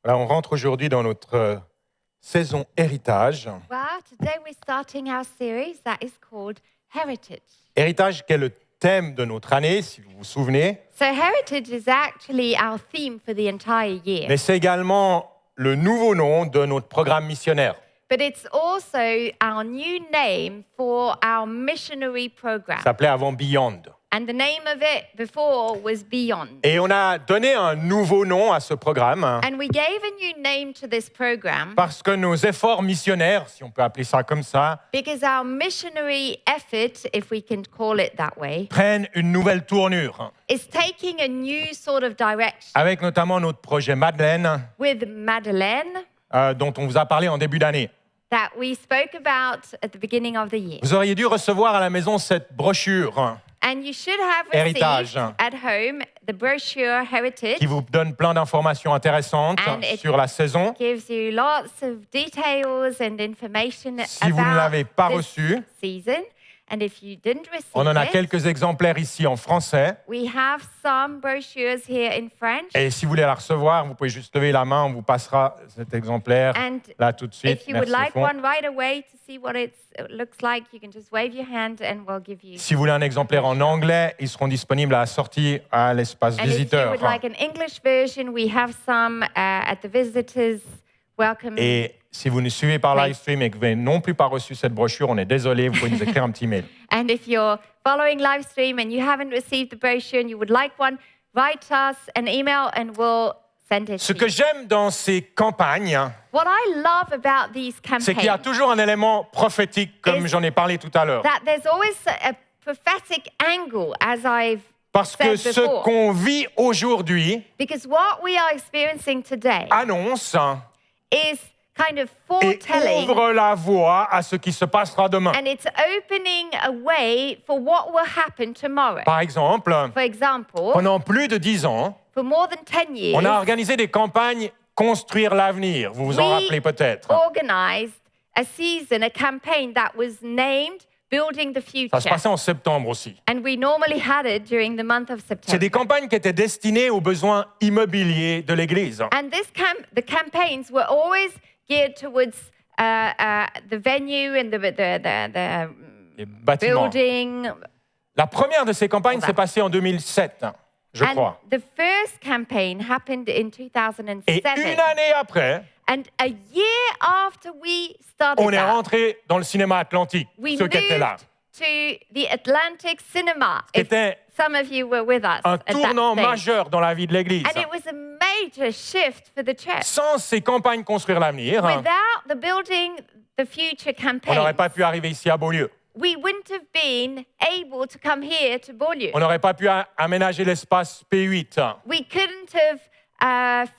Voilà, on rentre aujourd'hui dans notre saison héritage. Well, today we're starting our series that is called Heritage. Héritage qui est le thème de notre année, si vous vous souvenez. So heritage is actually our theme for the entire year. Mais c'est également le nouveau nom de notre programme missionnaire. But it's also our new name for our missionary program. Ça s'appelait avant Beyond. And the name of it before was Beyond. Et on a donné un nouveau nom à ce programme And we gave a new name to this program parce que nos efforts missionnaires, si on peut appeler ça comme ça, because our missionary effort, if we can call it that way, prennent une nouvelle tournure. is taking a new sort of direction. Avec notamment notre projet Madeleine, With Madeleine, dont on vous a parlé en début d'année. that we spoke about at the beginning of the year. Vous auriez dû recevoir à la maison cette brochure And you should have received Héritage. at home the brochure Heritage. qui vous donne plein d'informations intéressantes And it- sur la saison. Gives you lots of details and information Si vous ne l'avez about pas this reçu, season. And if you didn't receive on en a it, quelques exemplaires ici en français. we have some brochures here in French. Et si vous voulez la recevoir, vous pouvez juste lever la main, on vous passera cet exemplaire And là tout de suite. if you would Merci au like fond. one right away to see what it looks like, you can just wave your hand and we'll give you. Si vous voulez un exemplaire en anglais, ils seront disponibles à la sortie à l'espace And if you visiteur. would like an English version, we have some at the visitors welcome. Et si vous nous suivez par live stream et que vous n'avez non plus pas reçu cette brochure, on est désolé, vous pouvez nous écrire un petit mail. And if you're following live stream and you haven't received the brochure and you would like one, write us an email and we'll send it Ce to que you. j'aime dans ces campagnes, What I love about these c'est qu'il y a campaigns toujours un élément prophétique, comme Is- j'en ai parlé tout à l'heure. that there's always a prophetic angle, as I've Parce que said ce before. qu'on vit aujourd'hui Because what we are experiencing today annonce is kind of et foretelling ouvre la voie à ce qui se passera demain. and it's opening a way for what will happen tomorrow. Par exemple, For example, pendant plus de 10 ans, for more than 10 years, on a organisé des campagnes Construire l'avenir. Vous vous en We rappelez peut-être. organized a season, a campaign that was named Building the Ça Future. se passait en septembre aussi. And we normally had it during the month of C'est September. des campagnes qui étaient destinées aux besoins immobiliers de l'Église. And the campaigns were always geared towards the venue and the Les bâtiments. building. La première de ces campagnes Voilà. s'est passée en 2007, je And crois. the first campaign happened in Et 2007. une année après, And a year after we started on est that, rentré dans le cinéma atlantique, we ceux qui étaient là. moved to the Atlantic Cinema. If C'était some of you were with us un at that tournant stage. majeur dans la vie de l'Église. And it was a major shift for the church. Sans ces campagnes Construire l'avenir, Without the Building the Future on n'aurait campaign, pas pu arriver ici à Beaulieu. we wouldn't have been able to come here to Beaulieu. On n'aurait pas pu aménager l'espace P8. We couldn't have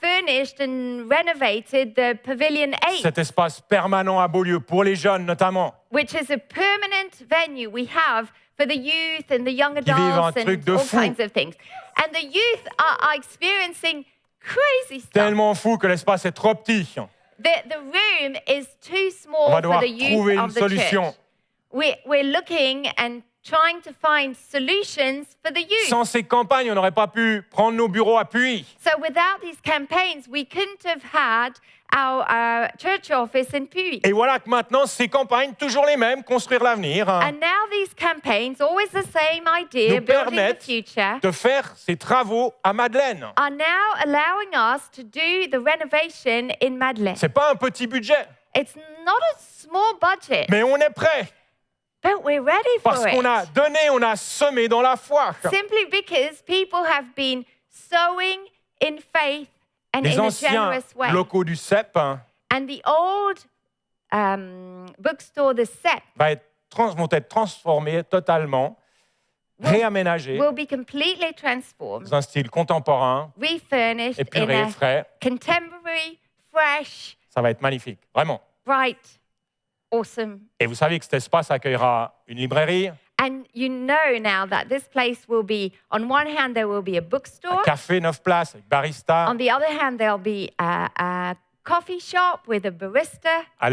furnished and renovated the Pavilion 8, Cet espace permanent à Beaulieu, pour les jeunes notamment. which is a permanent venue we have for the youth and the young vivent un adults truc and de all fou. kinds of things. And the youth are experiencing crazy stuff. Tellement fou que l'espace est trop petit. The room is too On va small for devoir the youth trouver une of the solution. church. We're looking and trying to find solutions for the youth. Sans ces campagnes, on n'aurait pas pu prendre nos bureaux à Puy. So without these campaigns, we couldn't have had our church office in Puy. Et voilà que maintenant, ces campagnes, toujours les mêmes, Construire l'avenir, And now these campaigns, always the same idea, nous building the permettent future, de faire ces travaux à Madeleine. are now allowing us to do the renovation in Madeleine. C'est pas un petit budget, It's not a small budget, mais on est prêt. but we're ready for Parce qu'on a it. donné, on a semé dans la foi. Simply because people have been sowing in faith and Les in a anciens generous way. locaux du CEP And the old bookstore, the SEP, vont être transformés totalement, réaménagés will be completely transformed, dans un style contemporain, refurnished in épuré, a frais. contemporary, fresh, Ça va être magnifique, vraiment. bright, awesome. Et vous savez que cet espace accueillera une librairie, And you know now that this place will be, on one hand, there will be a un bookstore. café 9 places avec barista, On the other hand, there'll be a coffee shop with a barista. À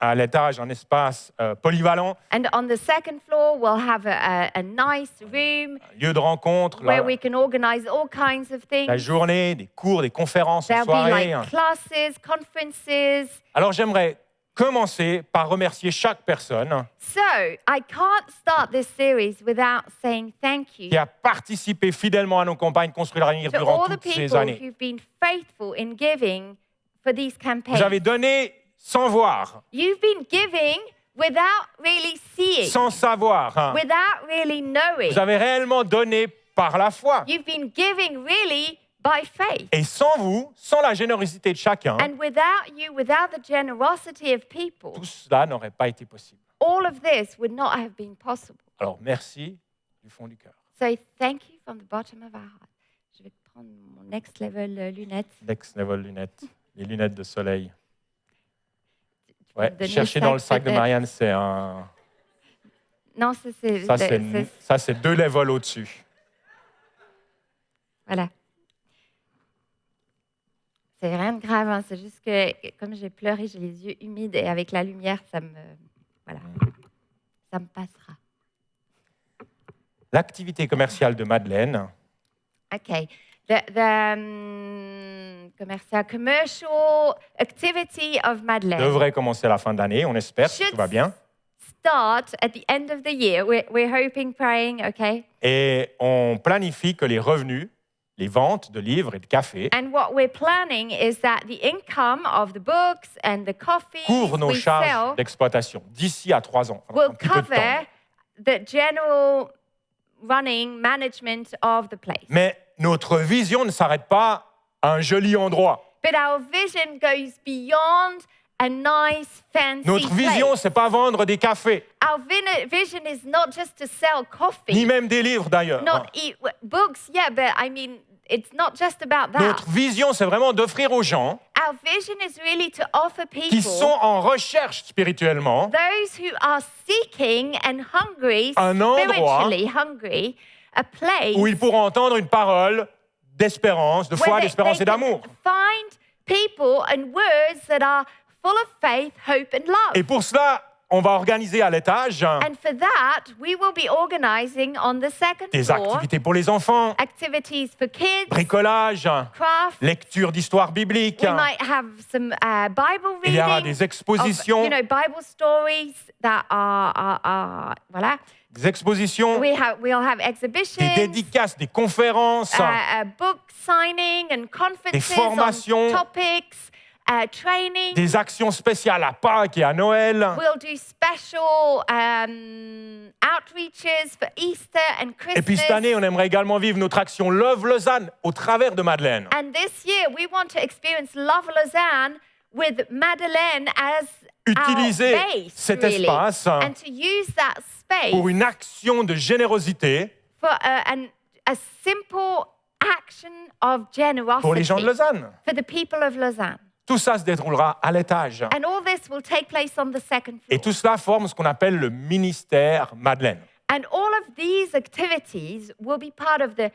à l'étage, un espace polyvalent, And on the second floor, we'll have a nice room un lieu de rencontre, where we can organize all kinds of la things. journée, des cours, des conférences en There'll be soirée. like classes, conferences. Alors j'aimerais commencer par remercier chaque personne So I can't start this series without saying thank you qui a participé fidèlement à nos campagnes Construire l'avenir to durant all the toutes ces people années. who've been faithful in giving for these Vous campaigns. avez donné sans voir, You've been giving without really seeing, sans savoir. Hein. without really knowing. Vous avez réellement donné par la foi. You've been giving really by faith. Et sans vous, sans la générosité de chacun, And without you, without the generosity of people, tout cela n'aurait pas été possible. all of this would not have been possible. Alors merci du fond du cœur. So thank you from the bottom of our heart. Je vais prendre mon next level lunettes. Next level lunettes, les lunettes de soleil. Tu peux Ouais, me donner chercher ça, dans le sac de peut-être? Marianne, c'est un. Non, Ça, c'est 2 levels au-dessus. Voilà. C'est rien de grave, hein, c'est juste que comme j'ai pleuré, j'ai les yeux humides et avec la lumière, ça me passera. L'activité commerciale de Madeleine Okay. The commercial activity of Madeleine devrait commencer à la fin de l'année, on espère, si Should- tout va bien. start at the end of the year. We're hoping, praying, okay? Et on planifie que les revenus, les ventes de livres et de café And what we're planning is that the income of the books and the coffee couvrent nos we charges sell d'exploitation d'ici à 3 ans. Enfin, will un petit peu de temps. cover the general running management of the place. Mais notre vision ne s'arrête pas à un joli endroit. But our vision goes beyond a nice, fancy Notre vision, place. c'est pas vendre des cafés, Our vision is not just to sell coffee, ni même des livres d'ailleurs. not eat books. Yeah, but I mean, it's not just about that. Notre vision, c'est vraiment d'offrir aux gens Our vision is really to offer qui people, sont en recherche spirituellement those who are seeking and hungry, Un endroit spiritually hungry, a place où ils pourront entendre une parole d'espérance, de where foi, they d'espérance et can d'amour. find people and words that are full of faith, hope, and love. Et pour cela, on va organiser à l'étage And for that, we will be organizing on the second des floor activités pour les enfants, activities for kids, bricolage, craft. lecture d'histoire biblique. We might have some Bible Il y aura reading, des expositions, of, Bible stories that voilà. des expositions, We'll have des exhibitions, dédicaces, des conférences, a book signing and conferences formations, on topics, training. des actions spéciales à Pâques et à Noël. We'll do special outreaches for Easter and Et puis cette année, Christmas. on aimerait également vivre notre action Love Lausanne au travers de Madeleine. And this year, we want to experience Love Lausanne with Madeleine as Utiliser our base, cet really. espace And to use that space pour une action de générosité for a simple action of generosity pour les gens de Lausanne. for the people of Lausanne. Tout ça se déroulera à l'étage. And all this will take place on the second Et floor. tout cela forme ce qu'on appelle le ministère Madeleine. And all of these activities will be part of the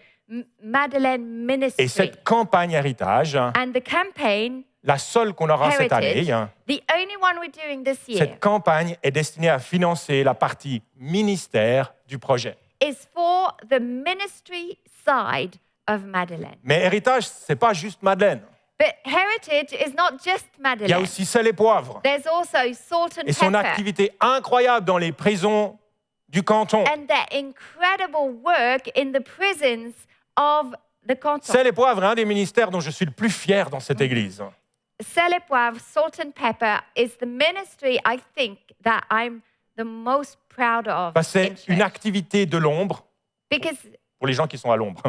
Madeleine ministry. Et cette campagne héritage, And the campaign, la seule qu'on aura cette Heritage, année, the only one we're doing this year, cette campagne est destinée à financer la partie ministère du projet. is for the ministry side of Madeleine. Mais héritage, c'est pas juste Madeleine. But Heritage is not just Il y a Madeleine. aussi Sel et Poivre There's also Salt and et son Pepper. activité incroyable dans les prisons du canton. And their incredible work in the prisons of the canton. Sel et Poivre est un des ministères dont je suis le plus fier dans cette église. Sel et Poivre, Salt and Pepper is the ministry I think that I'm the most proud of Parce que in c'est une church. activité de l'ombre Because pour les gens qui sont à l'ombre.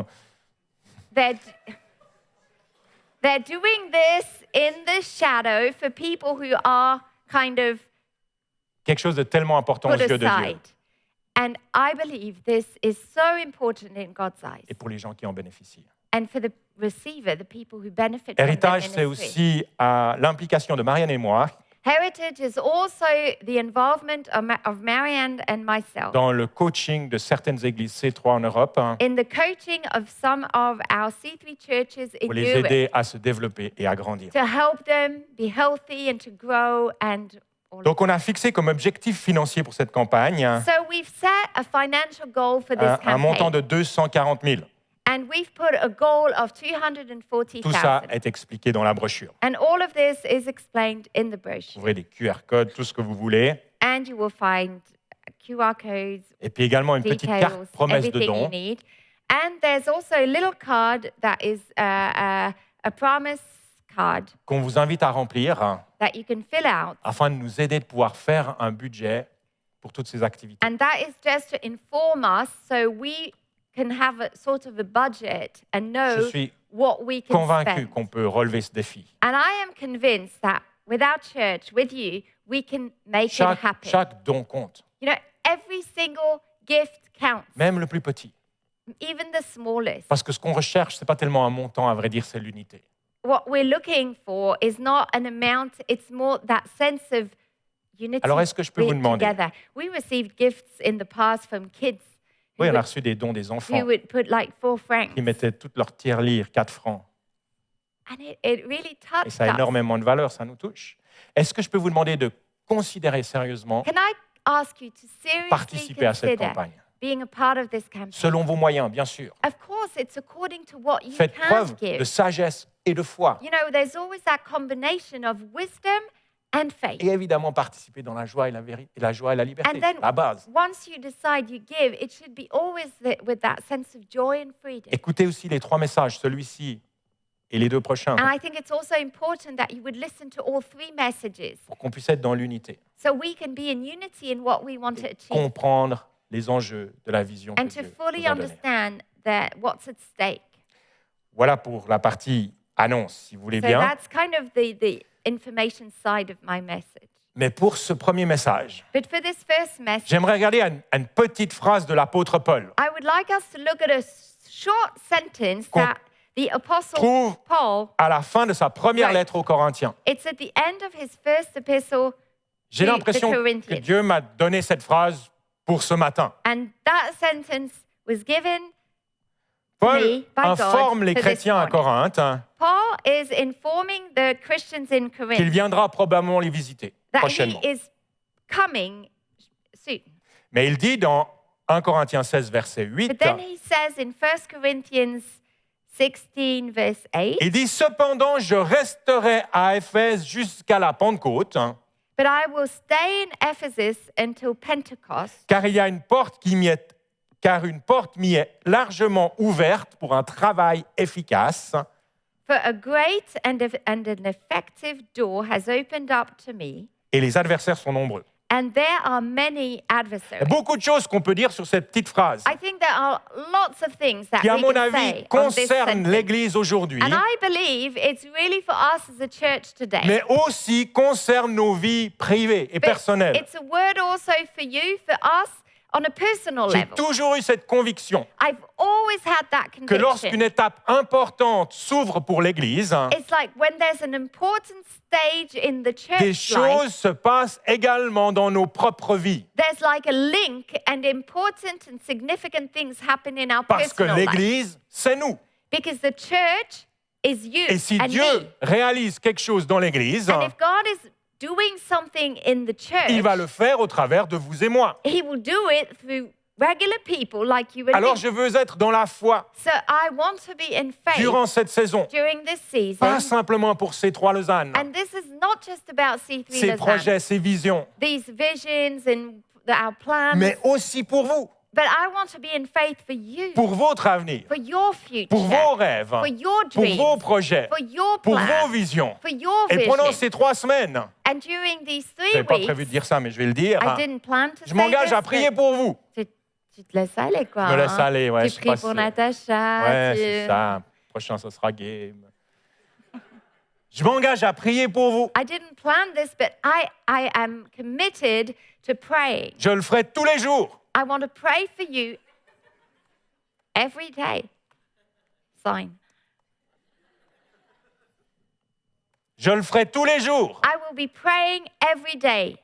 they're doing this in the shadow for people who are kind of Quelque chose de tellement important aux put yeux de Dieu. aside. And I believe this is so important in God's eyes. Et pour les gens qui en bénéficient. And for the receiver, the people who benefit from Héritage, that c'est ministry. aussi l'implication de Marianne et moi Heritage is also the involvement of Marianne and myself dans le coaching de certaines églises C3 en Europe in the coaching of some of our C3 churches in pour les Europe aider à se développer et à grandir. to help them be healthy and to grow and all of Donc, on a fixé comme objectif financier pour cette campagne So we've set a financial goal for this un montant campaign, de 240 000. and we've put a goal of Tout ça 240,000. est expliqué dans la brochure. And all of this is explained in the Vous brochure. ouvrez des QR codes, tout ce que vous voulez. And you will find QR codes, Et puis également une petite details, carte promesse de everything you don. need. And there's also a little card that is a promise card Qu'on vous invite à remplir that you can fill out. afin de nous aider de pouvoir faire un budget pour toutes ces activités. And that is just to inform us so we can have a sort of a budget and Je know suis what we can convaincu spend. qu'on peut relever ce défi. And I am convinced that with our church, with you, we can make it happen. Chaque don compte, You know, every single gift counts, même le plus petit. even the smallest. Parce que ce qu'on recherche, ce n'est pas tellement un montant, à vrai dire, c'est l'unité. What we're looking for is not an amount, it's more that sense of unity. Alors, est-ce que je peux vous demander? Together. We received gifts in the past from kids Oui, who on a would, reçu des dons des enfants who would put like 4 francs. qui mettaient toute leur tirelire, 4 francs. And it really Et touched ça a us. énormément de valeur, ça nous touche. Est-ce que je peux vous demander de considérer sérieusement Can I ask you to seriously participer à cette consider campagne? being a part of this campaign? Selon vos moyens, bien sûr. Of course, it's according to what you Faites can preuve give. de sagesse et de foi. You know, there's always that combination of wisdom and faith. Et évidemment, participer dans la joie et la vérité, la joie et la liberté, And then la base. once you decide you give, it should be always with that sense of joy and freedom. Écoutez aussi les 3 messages, celui-ci et les 2 prochains, And I think it's also important that you would listen to all 3 messages pour qu'on puisse être dans l'unité, so we can be in unity in what we want to achieve comprendre les enjeux de la vision que and to Dieu fully nous a donnée. understand what's at stake. Voilà pour la partie annonce, si vous voulez So bien. that's kind of the information side of my message. Mais pour ce premier message, But for this first message, j'aimerais regarder à une petite phrase de l'apôtre Paul. I would like us to look at a short sentence Qu'on that the Apostle trouve Paul, à la fin de sa première Right. lettre aux Corinthiens. it's at the end of his first epistle J'ai to l'impression the que Corinthians. Dieu m'a donné cette phrase pour ce matin. And that sentence was given. Paul Me, by God, informe les for this chrétiens à morning. Corinthe Paul is informing the Christians in qu'il Corinth viendra probablement les visiter that prochainement. he is coming soon. Mais il dit dans 1 Corinthiens 16, verset 8, But then he says in 1 Corinthians 16, verse 8, il dit « Cependant, je resterai à Éphèse jusqu'à la Pentecôte, but I will stay in Ephesus until Pentecost, car il y a une porte car une porte m'y est largement ouverte pour un travail efficace. for a great and an effective door has opened up to me, Et les adversaires sont nombreux. and there are many Il y a adversaries. beaucoup de choses qu'on peut dire sur cette petite phrase I think there are lots of things that qui, à we mon can avis, say on this concernent sentence. l'Église aujourd'hui, And I believe it's really for us as a church today. mais aussi concernent nos vies privées et But personnelles. it's a word also for you, for us, on a personal J'ai level. toujours eu cette conviction I've always had that que conviction. lorsqu'une étape importante s'ouvre pour l'Église, It's like when there's an important stage in the des church life, choses se passent également dans nos propres vies. there's like a link and important and significant things happen in our Parce que personal life. l'Église, c'est nous. Because the church is you Et si and Dieu me. réalise quelque chose dans l'Église, And if God is doing something in the church, il va le faire au travers de vous et moi. He will do it through regular people like you and Alors me. je veux être dans la foi So I want to be in faith durant cette saison, during this season. pas simplement pour ces 3 Lausanne, And this is not just about C3 ces Lausanne, projets, ces visions, these visions and our plans, mais aussi pour vous, but I want to be in faith for you, pour votre avenir, for your future, pour vos rêves, for your pour dreams, vos projets, for your pour plans, vos visions. for your Et vision. pendant ces 3 semaines, And during these je 3 n'avais pas weeks, prévu de dire ça, mais je vais le dire, I didn't plan to je say m'engage this, à prier but pour vous. tu te laisses aller, quoi. Je me laisse hein. aller, ouais, je Tu sais pries pas pour si- Natacha. Ouais, tu- c'est ça. Prochain, ce sera game. Je m'engage à prier pour vous. I didn't plan this, but I am committed to praying. Je le ferai tous les jours. I want to pray for you every day. Sign. Je le ferai tous les jours I will be praying every day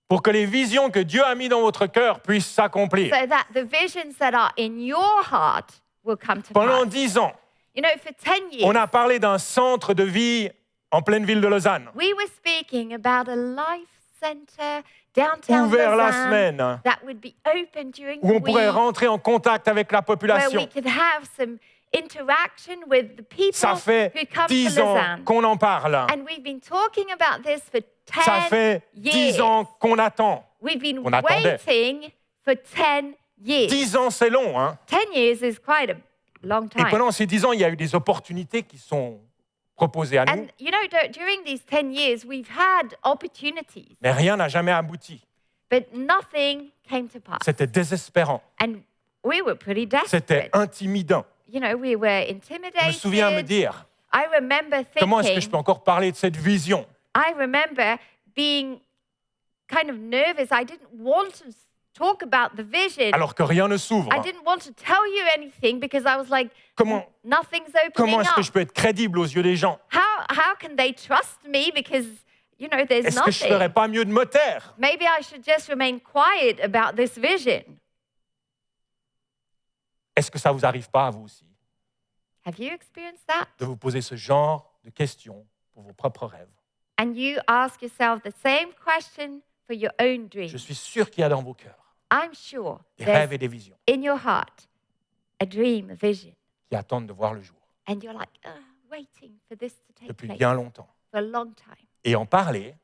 pour que les visions que Dieu a mises dans votre cœur puissent s'accomplir. so that the visions that are in your heart will come to Pendant pass. 10 ans, You know, for 10 years, on a parlé d'un centre de vie en pleine ville de Lausanne, we were speaking about a life center downtown ouvert la Lausanne semaine, that would be open during où on the pourrait week, rentrer en contact avec la where we population. could have some interaction with the people Ça fait who come 10 to ans Lausanne. qu'on en parle. And we've been talking about this for 10 Ça fait 10 years. ans qu'on attend. We've been qu'on attendait. waiting for 10 years. 10 ans, c'est long, hein? 10 years is quite a long Et time. pendant ces 10 ans, il y a eu des opportunités qui sont proposées à nous, And you know, during these 10 years, we've had opportunities, mais rien n'a jamais abouti. but nothing came to pass. C'était désespérant, And we were pretty c'était desperate. intimidant. You know, we were Je me intimidated. souviens me dire, I remember comment est-ce que je thinking, peux encore parler de cette vision? I remember being kind of nervous. I didn't want to talk about the vision. Alors que rien ne s'ouvre. I didn't want to tell you anything because I was like, Comment nothing's opening comment est-ce que up. je peux être crédible aux yeux des gens? How can they trust me because, you know, there's Est-ce que je ne nothing. ferais pas mieux de me taire? Maybe I should just remain quiet about this vision. Est-ce que ça vous arrive pas à vous aussi Have you experienced that? de vous poser ce genre de questions pour vos propres rêves? And you ask yourself the same question for your own dreams. Je suis sûr qu'il y a dans vos cœurs I'm sure des there's rêves et des visions in your heart a dream, a vision, qui attendent de voir le jour and you're like, waiting for this to take depuis place bien longtemps. for a long time. Et en parler,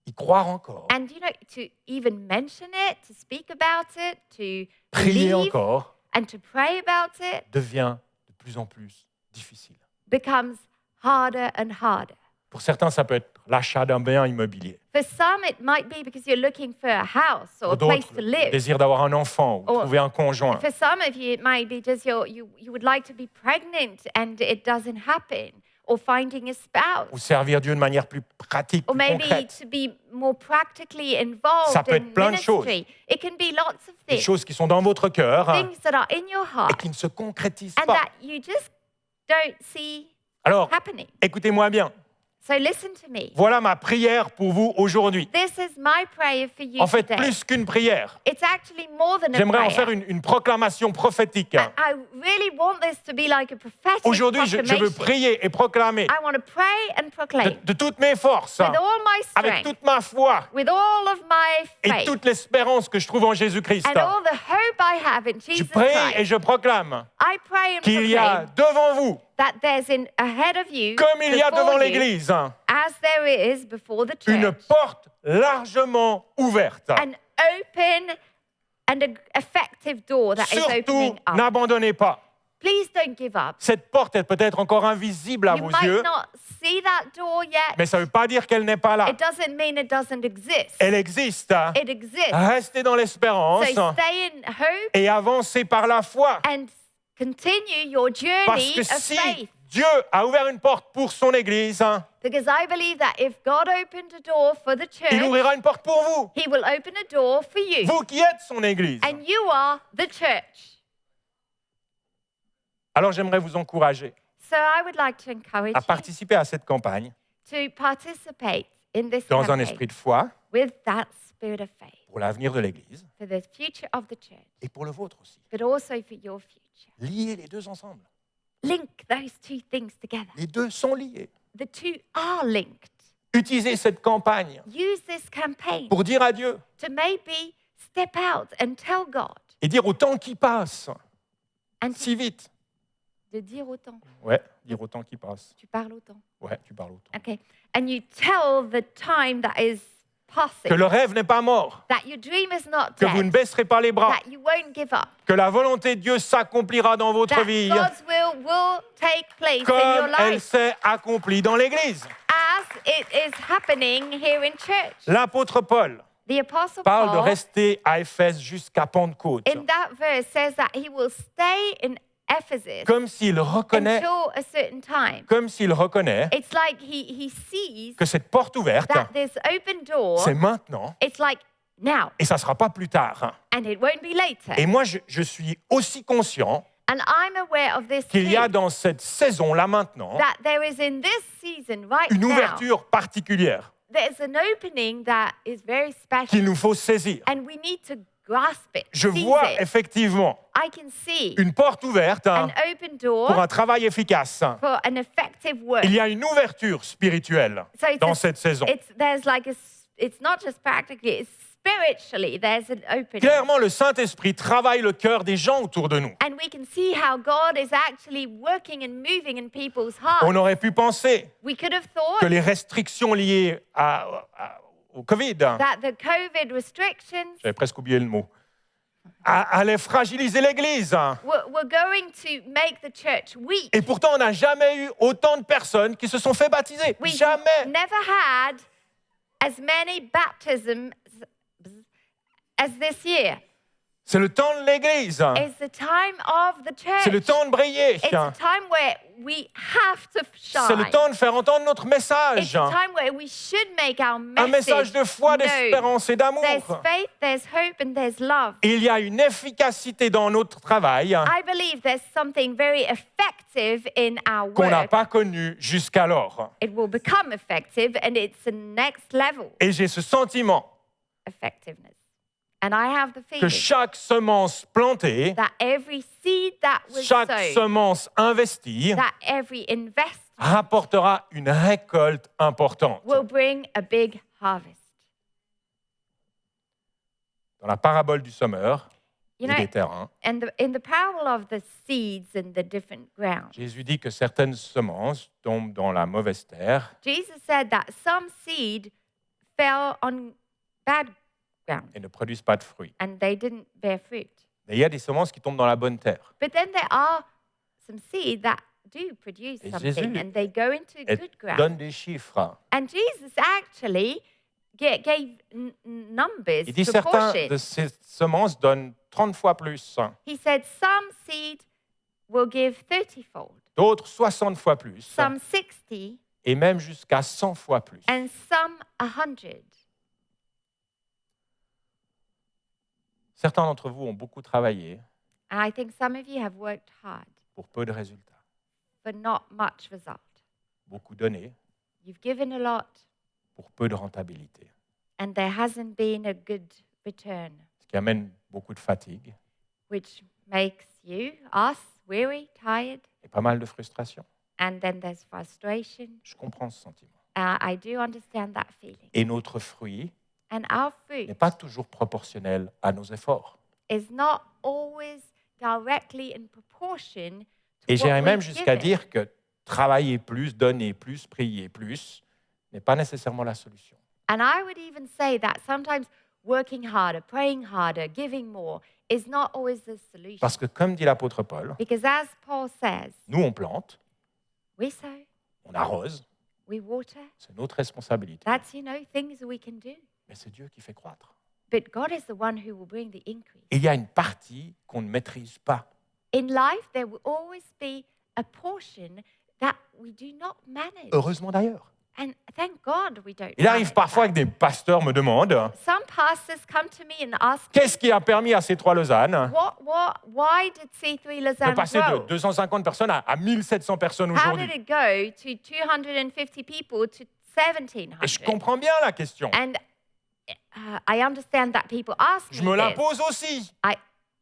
y croire encore, And you know, to even mention it, to speak about it, to prier believe encore, and to pray about it devient de plus en plus difficile. becomes harder and harder. Pour certains, ça peut être l'achat d'un bien immobilier. For some, it might be because you're looking for a house or a Pour place d'autres, to le live. désir d'avoir un enfant ou Or- trouver un conjoint. For some of you, it might be just you would like to be pregnant and it doesn't happen, or finding a spouse, Ou servir Dieu de manière plus pratique, or plus maybe concrète. to be more practically involved Ça peut in être plein de choses. ministry. It can be lots of Des things, choses qui sont dans votre cœur things that are in your et heart qui ne se concrétisent and pas. that you just don't see Alors, happening. écoutez-moi bien. So listen to me. Voilà ma prière pour vous aujourd'hui. This is my prayer for you En fait, today. plus qu'une prière, It's actually more than a j'aimerais en prayer. faire une proclamation prophétique. I really want this to be like a prophetic Aujourd'hui, je veux proclamation. prier et proclamer I want to pray and proclaim de toutes mes forces, with all my avec strength, toute ma foi with all of my et faith, toute l'espérance que je trouve en Jésus-Christ. and all the hope I have in Je Jesus prie et Christ. je proclame I pray and qu'il y a proclaim devant vous, that there's ahead of you, comme il y a before devant you, l'Église, as there is before the une church, porte largement ouverte. an open and an effective door that is Surtout, opening up. n'abandonnez pas. Please don't give up. Cette porte est peut-être encore invisible à You vos might yeux, not see that door yet. mais ça ne veut pas dire qu'elle n'est pas là. It doesn't mean it doesn't exist. Elle existe. It exists. Restez dans l'espérance So stay in hope et avancez par la foi. and continue your Parce journey que of si faith. Dieu a ouvert une porte pour son Église, Because I believe that if God opened a door for the il church, ouvrira une porte pour vous. He will open a door for you. Vous qui êtes son Église. And you are the church. Alors j'aimerais vous encourager So I would like to encourage à you participer à cette campagne to participate in this dans un campaign esprit de foi with that spirit of faith pour l'avenir de l'Église for the future of the church, et pour le vôtre aussi. but also for your future. Liez les deux ensemble. Link those two things together. Les deux sont liés. The two are linked. Utilisez cette campagne Use this campaign pour dire à Dieu to maybe step out and tell God et dire au temps qui passe, and si vite. de dire autant. Ouais, dire au temps qui passe. Tu parles autant. Ouais, tu parles au temps. Okay. And you tell the time that is passing, Que le rêve n'est pas mort, that your dream is not que vous ne dead, baisserez pas les bras, that you won't give up, que la volonté de Dieu s'accomplira dans votre that vie God's will take place in your comme elle life s'est accomplie dans l'Église. as it is happening here in church. L'apôtre Paul The Apostle parle de Paul, rester à Éphèse jusqu'à Pentecôte, in that verse, says that he will stay in Ephesus comme s'il reconnaît, until a certain time. It's like he sees que cette porte ouverte, that this open door, c'est maintenant it's like now, et ça ne sera pas plus tard. and it won't be later. Et moi, je suis aussi conscient And I'm aware of this qu'il y a too, dans cette saison-là maintenant that there is in this season right une now, ouverture particulière there's an opening that is very special, qu'il nous faut saisir. and we need to grasp it, Je seize vois it. effectivement I can see une porte ouverte an open door pour un travail efficace. for an effective work. Il y a une ouverture spirituelle So it's dans a- cette saison. there's like it's not just practically, it's spiritually, there's an opening. Clairement, le Saint-Esprit travaille le cœur des gens autour de nous. And we can see how God is actually working and moving in people's On hearts. aurait pu penser We could have que thought les restrictions liées au Covid, that the COVID restrictions j'avais presque oublié le mot, allaient fragiliser l'Église. were going to make the church weak. Et pourtant, on n'a jamais eu autant de personnes qui se sont fait baptiser. We've Jamais. never had as many baptisms as this year. C'est le temps de l'Église. It's the time of the church. C'est le temps de briller. It's a time where we have to shine. C'est le temps de faire entendre notre It's message. a time where we should make our Un message message de foi, known. d'espérance et d'amour. There's faith, there's hope, and there's love. Il y a une efficacité dans notre travail I believe there's something very effective in our qu'on n'a work. pas connue jusqu'alors. It will become effective, and it's the next level Et j'ai ce sentiment effectiveness. And I have the que feeling chaque semence plantée, that every seed that was chaque sown, semence investie that every investment rapportera une récolte importante. will bring a big harvest. Dans la parabole du semeur You et know, des terrains, and in the parable of the seeds and the different ground, Jésus dit que certaines semences tombent dans la mauvaise terre Jesus said that some seed fell on bad ground et ne produisent pas de fruits. and they didn't bear fruit. Mais il y a des semences qui tombent dans la bonne terre. But then there are some seeds that do produce Et something Jésus and they go into Et good ground. donne des chiffres. And Jesus actually gave numbers, Il dit certains proportions. de ces semences donnent 30 fois plus, He said some seed will give 30-fold, d'autres 60 fois plus, some 60, et même jusqu'à 100 fois plus. and some 100. Certains d'entre vous ont beaucoup travaillé And I think some of you have worked hard pour peu de résultats, for not much result. beaucoup donné You've given a lot pour peu de rentabilité, and there hasn't been a good return, ce qui amène beaucoup de fatigue which makes you, us, weary, tired, et pas mal de frustration. and then there's frustration. Je comprends ce sentiment. I do understand that feeling. Et notre fruit And our fruit n'est pas toujours proportionnel à nos efforts. is not always directly in proportion to Et j'irais what même we've jusqu'à given. dire que travailler plus, donner plus, prier plus n'est pas nécessairement la solution. And I would even say that sometimes working harder, praying harder, giving more is not always the solution. Parce que comme dit l'apôtre Paul, Because as Paul says, nous on plante, we sow, on arrose, we water. c'est notre responsabilité. That's, things we can do. Mais c'est Dieu qui fait croître. But God is the one who will bring the increase. Et il y a une partie qu'on ne maîtrise pas. In life, there will always be a portion that we do not manage. Heureusement d'ailleurs. And thank God we don't. Il arrive manage parfois that. que des pasteurs me demandent Some pastors come to me and ask me, qu'est-ce qui a permis à C3 Lausanne why did C3 de Lausanne passer de grow? 250 personnes à 1700 personnes How aujourd'hui. did it go to 250 people to 1700? Et je comprends bien la question. And I understand that people ask Je me me la this. pose aussi. I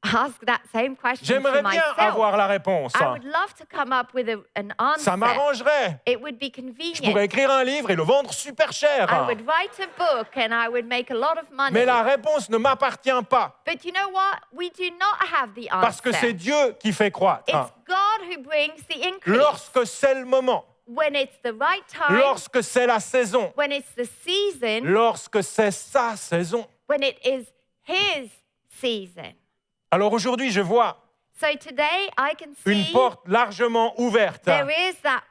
ask that same question J'aimerais to bien myself. avoir la réponse. I would love to come up with an answer. Ça m'arrangerait. It would be Je convenient. pourrais écrire un livre et le vendre super cher. I would write a book and I would make a lot of money. Mais la réponse ne m'appartient pas. But you know what? We do not have the answer. Parce que c'est Dieu qui fait croître. It's God who brings the increase. Lorsque c'est le moment, When it's the right time, lorsque c'est la saison, when it's the season, lorsque c'est sa saison. when it is His season. Alors aujourd'hui, je vois So today I can une see porte largement ouverte there is that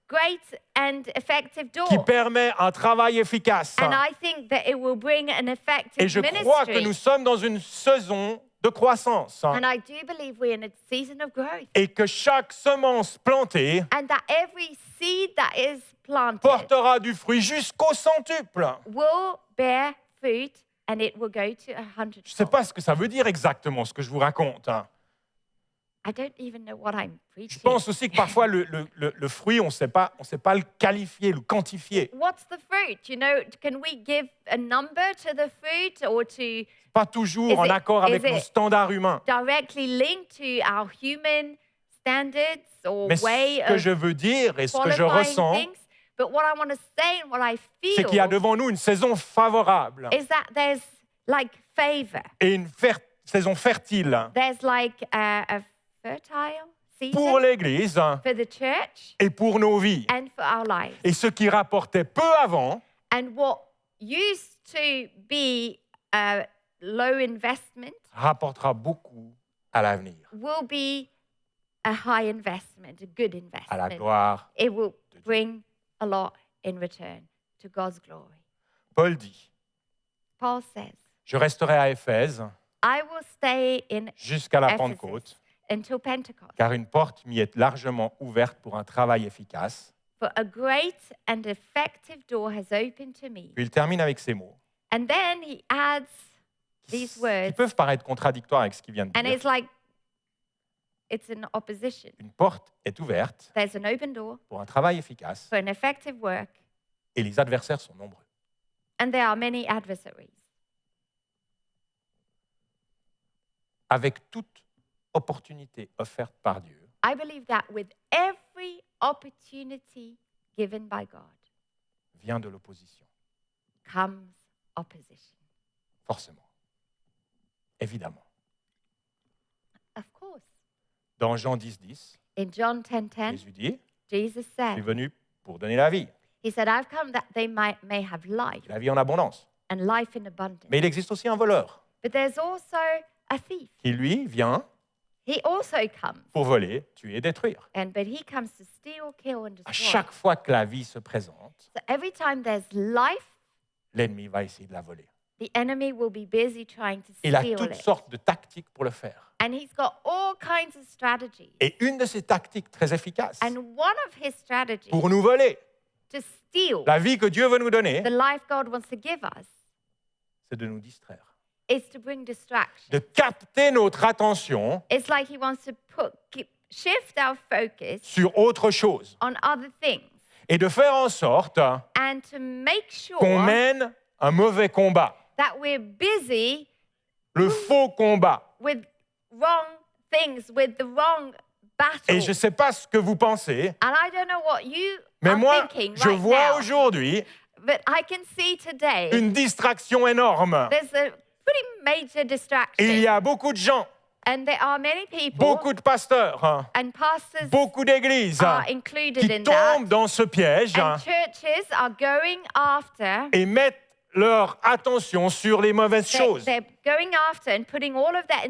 great and effective qui door. permet un travail efficace. And I think that it will bring an effective Et je crois que ministry. nous sommes dans une saison de croissance And I do believe we're in a season of growth. et que chaque semence plantée And that every seed that is planted portera du fruit jusqu'au centuple. will bear fruit and it will go to 100. Je ne sais pas ce que ça veut dire exactement, ce que je vous raconte. I don't even know what I'm Je preaching. pense aussi que parfois, le fruit, on ne sait pas le qualifier, le quantifier. What's the fruit? You know, can we give a number to the fruit or to Pas toujours Is en it- accord avec is nos it- standards humains. directly linked to our human standards or Mais way ce que of je veux dire et ce que je qualifying ressens, things? But what I want to say and what I c'est qu'il y a feel devant nous une saison favorable is that there's like favor. et une saison fertile There's like a fertile pour season l'Église for the church et pour nos vies. and for our lives. Et ce qui rapportait peu avant And what used to be a low investment rapportera beaucoup à l'avenir, will be a high investment, a good à la investment. gloire. It will bring a lot in return to God's glory. Paul dit, Paul says, je resterai à Éphèse I will stay in jusqu'à la Ephesus Pentecôte, until Pentecost, car une porte m'y est largement ouverte pour un travail efficace. for a great and effective door has opened to me. Puis il termine avec ces mots, And then he adds these qui words, peuvent paraître contradictoires avec ce qu'il vient de and dire. it's like it's in opposition. Une porte est ouverte There's an open door pour un travail efficace for an effective work, et les adversaires sont nombreux. and there are many adversaries. Avec toute opportunité offerte par Dieu, I believe that with every opportunity given by God vient de l'opposition, comes opposition. forcément, évidemment. Of course. Dans Jean 10, In John 10:10, Jésus dit, Jesus je suis said, venu pour donner la vie, he said, I've come that they may have life la vie en abondance. and life in abundance. Mais il existe aussi un voleur But there's also a thief. qui, lui, vient He also comes, pour voler, tuer et détruire. but he comes to steal, kill, and À destroy. chaque fois que la vie se présente, So every time there's life, l'ennemi va essayer de la voler. the enemy will be busy trying to Il a steal toutes it. sortes de tactiques pour le faire. And he's got all kinds of strategies. Et une de ces tactiques très efficaces And one of his strategies pour nous voler to steal la vie que Dieu veut nous donner, the life God wants to give us c'est de nous distraire, is to bring distraction. de capter notre attention It's like he wants to shift our focus sur autre chose on other things et de faire en sorte and to make sure qu'on mène un mauvais combat, that we're busy le faux combat. with wrong things, with the wrong battle. Et je ne sais pas ce que vous pensez, And I don't know what you mais are moi, thinking je right vois now, aujourd'hui but I can see today une distraction énorme. there's a pretty major distraction. Il y a beaucoup de gens, And there are many people beaucoup de pasteurs, and pastors beaucoup d'églises are included qui in that. tombent dans ce piège And churches are going after, et mettent leur attention sur les mauvaises choses. they're going after and putting all of their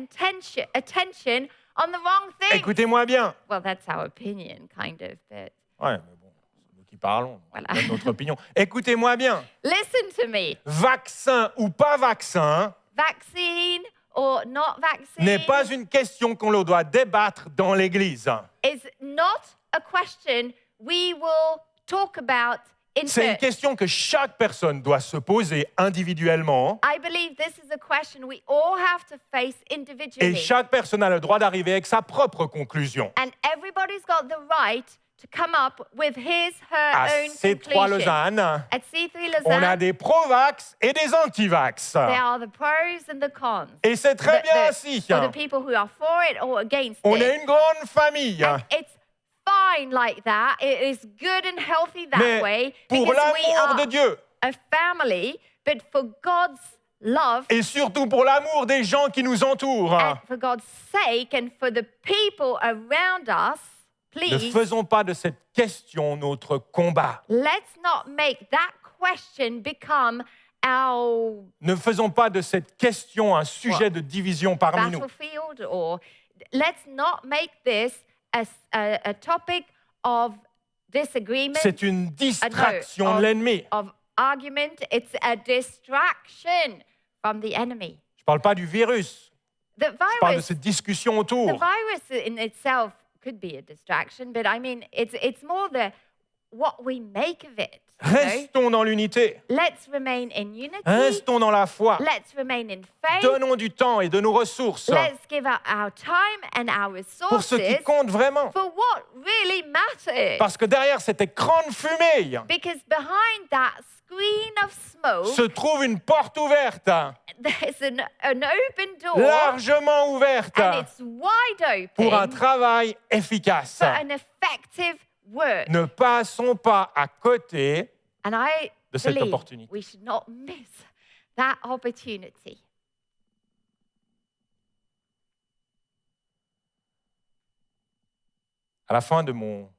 attention on the wrong thing. Écoutez-moi bien. Well, that's our opinion, kind of, but Ouais, mais bon, c'est nous qui parlons, Voilà. on donne notre opinion. Écoutez-moi bien. listen to me. Vaccin ou pas vaccin Vaccine or not vaccine n'est pas une question qu'on doit débattre dans l'Église. is not a question we will talk about in C'est une church. question que chaque personne doit se poser individuellement I believe this is a question we all have to face et individually. chaque personne a le droit d'arriver avec sa propre conclusion. And everybody's got the right to come up with his, her À own C3 conclusion. Lausanne, At C3 on a Lausanne, des pro-vax et des anti-vax. there are the pros and the cons. Et c'est très bien ainsi. or the people who are for it or against On it. est une grande famille. And it's fine like that. It is good and healthy that Mais way pour because we l'amour are de Dieu a family, but for God's love et surtout pour l'amour des gens qui nous entourent, and for God's sake and for the people around us, ne please, faisons pas de cette question notre combat. let's not make that question become our Ne faisons pas de cette question un sujet de division parmi nous. battlefield, or let's not make this a topic of disagreement, C'est une distraction de l'ennemi. of argument. It's a distraction from the enemy. Je ne parle pas du virus. The Je parle de virus, cette discussion the autour. virus in itself could be a distraction, but I mean, it's more the what we make of it. Restons dans l'unité. Let's remain in unity. Restons dans la foi. Let's remain in faith. Donnons du temps et de nos ressources Let's give out our time and our pour ce qui resources compte vraiment. for what really matters. Parce que derrière cet écran de fumée Because behind that screen of smoke, se trouve une porte ouverte, there's an open door, largement ouverte, and it's wide pour un open travail efficace. for an effective work. Ne passons pas à côté And I de cette believe opportunité. we should not miss that opportunity. À la fin de mon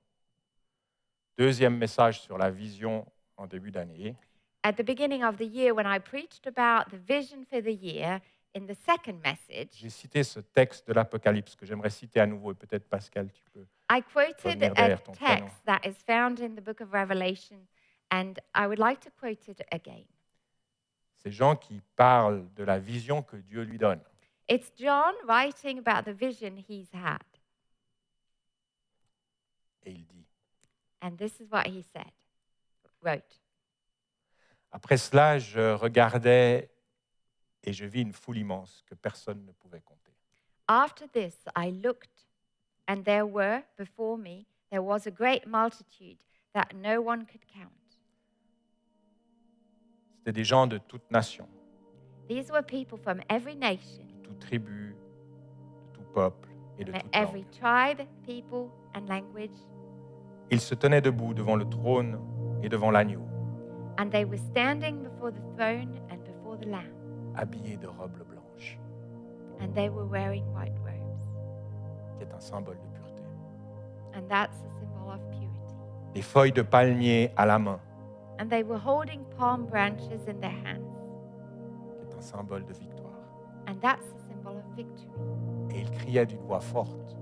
deuxième message sur la vision en début d'année, At the beginning of the year, when I preached about the vision for the year, in the second message, j'ai cité ce texte de l'Apocalypse que j'aimerais citer à nouveau, et peut-être Pascal, tu peux. I quoted Revenir a derrière ton prénom. text that is found in the book of Revelation, and I would like to quote it again. Ces gens qui parlent de la vision que Dieu lui donne. It's John writing about the vision he's had, Et il dit, and this is what he said, wrote. après cela, je regardais et je vis une foule immense que personne ne pouvait compter. After this, I looked, and there was a great multitude that no one could count. C'était des gens de toute nation, These were people from every nation, de toute tribu, de tout peuple et de from toute every langue. tribe, people, and language, Ils se tenaient debout devant le trône et devant l'agneau, and they were standing before the throne and before the Lamb, habillés de robes blanches, and they were wearing white robes, qui est un symbole de pureté. and that's a symbol of purity. Des feuilles de palmier à la main, And they were holding palm branches in their hands, qui est un symbole de victoire. and that's a symbol of victory. Et ils criaient d'une voix forte,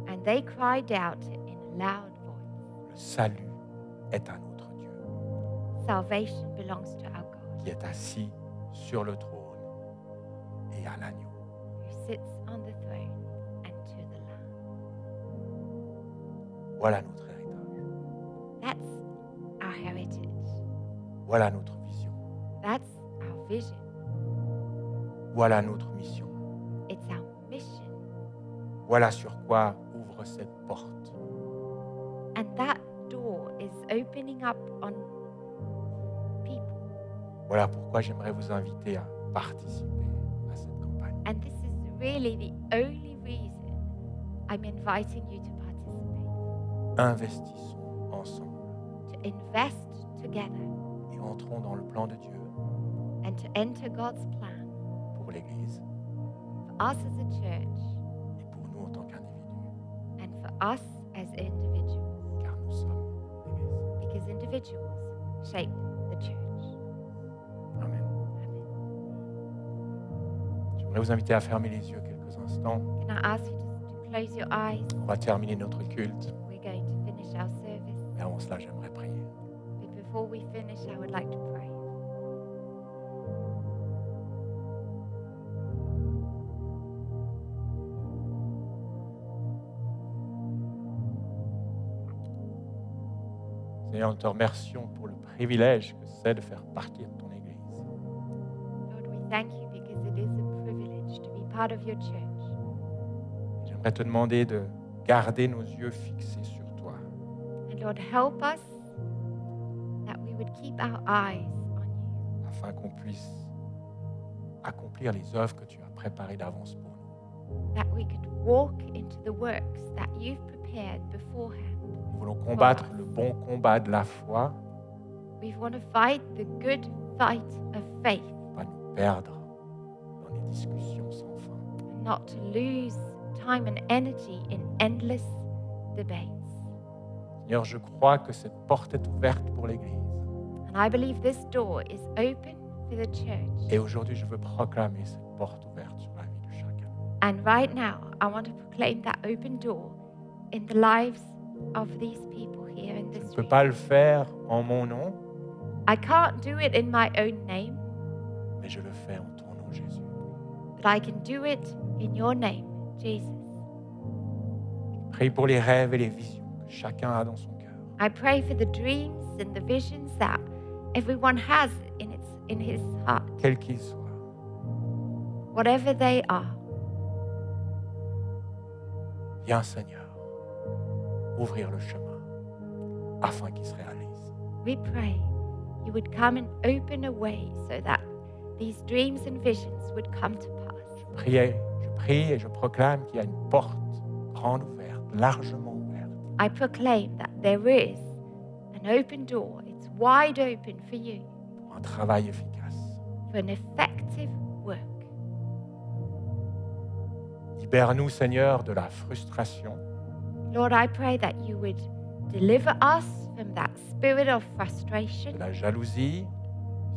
And they cried out in a loud voice, le salut est à notre Dieu, salvation belongs to our God, qui est assis sur le trône et à l'agneau. who sits on the throne and to the Lamb. Voilà notre héritage. That's our heritage. Voilà notre vision. That's our vision. Voilà notre mission. It's our mission. Voilà sur quoi ouvre cette porte. And that door is opening up on people. Voilà pourquoi j'aimerais vous inviter à participer à cette campagne. And this is really the only reason I'm inviting you to participate, Investissons ensemble to invest together et entrons dans le plan de Dieu and to enter God's plan pour l'Église for us as a church et pour nous en tant qu'individus, and for us as individuals, car nous sommes l'Église. because individuals shape the church. Amen. Amen. J'aimerais vous inviter à fermer les yeux quelques instants. Can I ask you to close your eyes? On va terminer notre culte, We're going to finish our service. mais avant cela, j'aimerais prier. But before we finish, I would like to pray. Seigneur, nous te remercions pour le privilège que c'est de faire partie de ton Église. Lord, we thank you because it is a privilege to be part of your church. J'aimerais te demander de garder nos yeux fixés sur toi, And Lord, help us that we would keep our eyes on you, afin qu'on puisse accomplir les œuvres que tu as préparées d'avance pour nous. that we could walk into the works that you've prepared beforehand. Nous voulons combattre le bon combat de la foi, We want to fight the good fight of faith, pas nous perdre dans des discussions sans fin. and not to lose time and energy in endless debates. Seigneur, je crois que cette porte est ouverte pour l'Église. And I believe this door is open for the church. Et aujourd'hui, je veux proclamer cette porte ouverte sur la vie de chacun. And right now, I want to proclaim that open door in the lives of these people here in Je this ne peux room. pas le faire en mon nom, I can't do it in my own name, mais je le fais en ton nom, Jésus. but I can do it in your name, Jesus. Prie pour les rêves et les visions que chacun a dans son cœur. I pray for the dreams and the visions that everyone has in his heart, quel qu'il soit. whatever they are. Viens, Seigneur, ouvrir le chemin afin qu'il se réalise. We pray you would come and open a way so that these dreams and visions would come to pass. Je prie et je proclame qu'il y a une porte grande ouverte, largement ouverte, I proclaim that there is an open door. It's wide open for you pour un travail efficace. for an effective work. Libère-nous, Seigneur, de la frustration, Lord, I pray that you would deliver us from that spirit of de frustration, la jalousie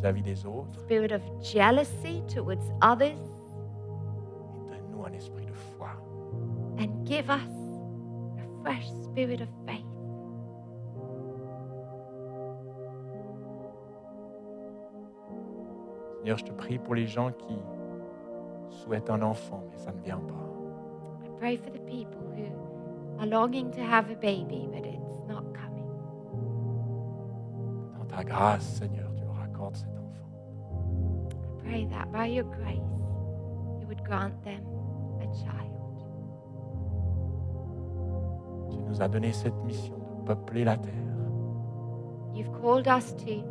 vis-à-vis des autres, spirit of jealousy towards others, et donne-nous un esprit de foi. and give us a fresh spirit of faith. Seigneur, je te prie pour les gens qui souhaitent un enfant, mais ça ne vient pas. I pray for the people who are longing to have a baby, but it's not coming. Dans ta grâce, Seigneur, tu leur accordes cet enfant. I pray that by your grace, you would grant them a child. Tu nous as donné cette mission de peupler la terre. You've called us to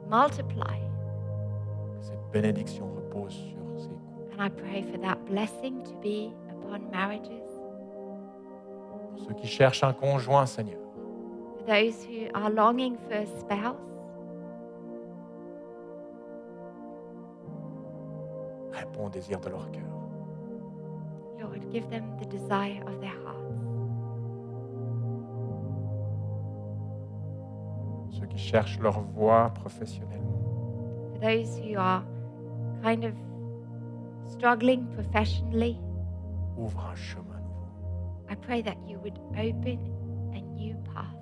multiply, Que cette bénédiction repose sur ces couples. and I pray for that blessing to be upon marriages, Pour ceux qui cherchent un conjoint, Seigneur, for those who are longing for a spouse. réponds au désir de leur cœur. Lord, give them the desire of their hearts. Ceux qui cherchent leur voie professionnellement, For those who are kind of struggling professionally, ouvre un chemin nouveau. I pray that you would open a new path.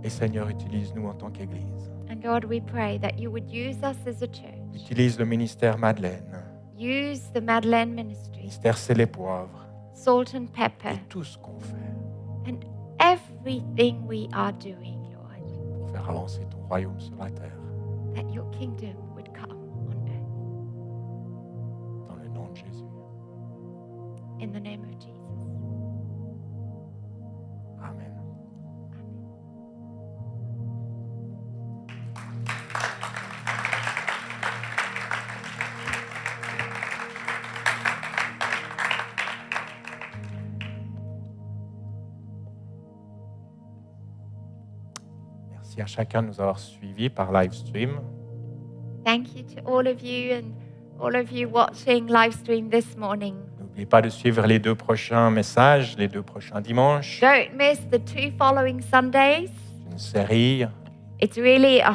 Et Seigneur, utilise-nous en tant qu'Église. And Lord, we pray that you would use us as a church. Utilise le ministère Madeleine, Use the Madeleine Ministry, ministère C'est les Poivres, Salt and Pepper, et tout ce qu'on fait and everything we are doing, Lord, pour faire avancer ton royaume sur la terre. that your kingdom would come on earth. Dans le nom de Jésus. In the name of Jesus. Amen. Amen. Merci à chacun de nous avoir suivis par live stream. Thank you to all of you watching live stream this morning. N'oubliez pas de suivre les 2 prochains messages, les 2 prochains dimanches. Don't miss the 2 following Sundays. Une série. It's really a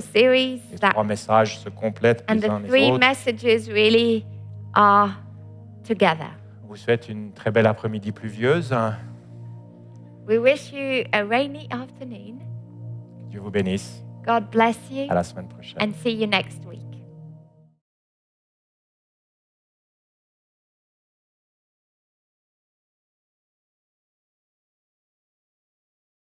series Les that, 3 messages se complètent and les the uns les 3 autres. messages really are together. Je vous souhaite une très belle après-midi pluvieuse. We wish you a rainy afternoon. Que Dieu vous bénisse. God bless you À la semaine prochaine. and see you next week.